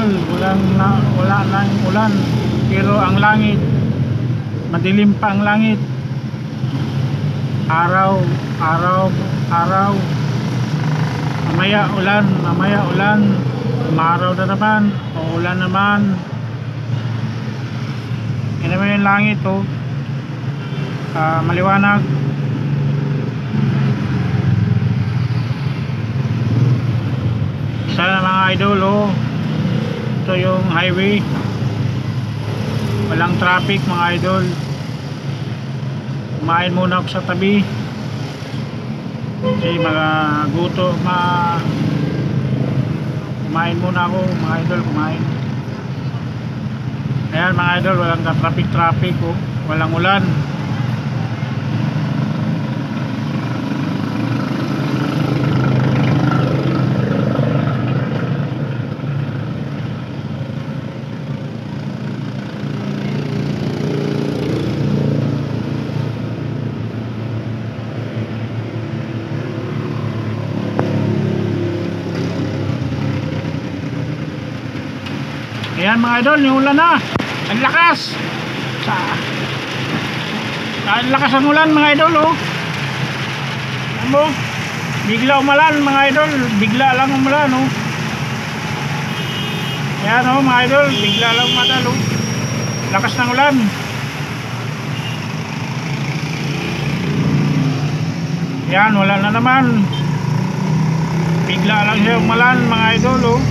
wala nang ulan, pero ang langit madilim pa ang langit. Araw. Mamaya ulan, umaraw na naman, o ulan naman. Yan naman yung langit, oh. Maliwanag. Sana mga idol, oh. Ito yung highway, walang traffic mga idol. Kumain muna ako sa tabi kasi kumain muna ako mga idol, kumain. Ayan mga idol, walang traffic, oh. Walang ulan. Ayan mga idol, yung ulan na. Ang lakas. Ang lakas ang ulan mga idol, oh. Ayan mo, bigla umalan mga idol. Bigla lang umalan, oh. Ayan, oh mga idol, bigla lang umalan, oh. Lakas ng ulan. Ayan, wala na naman. Bigla lang siya umalan mga idol, oh.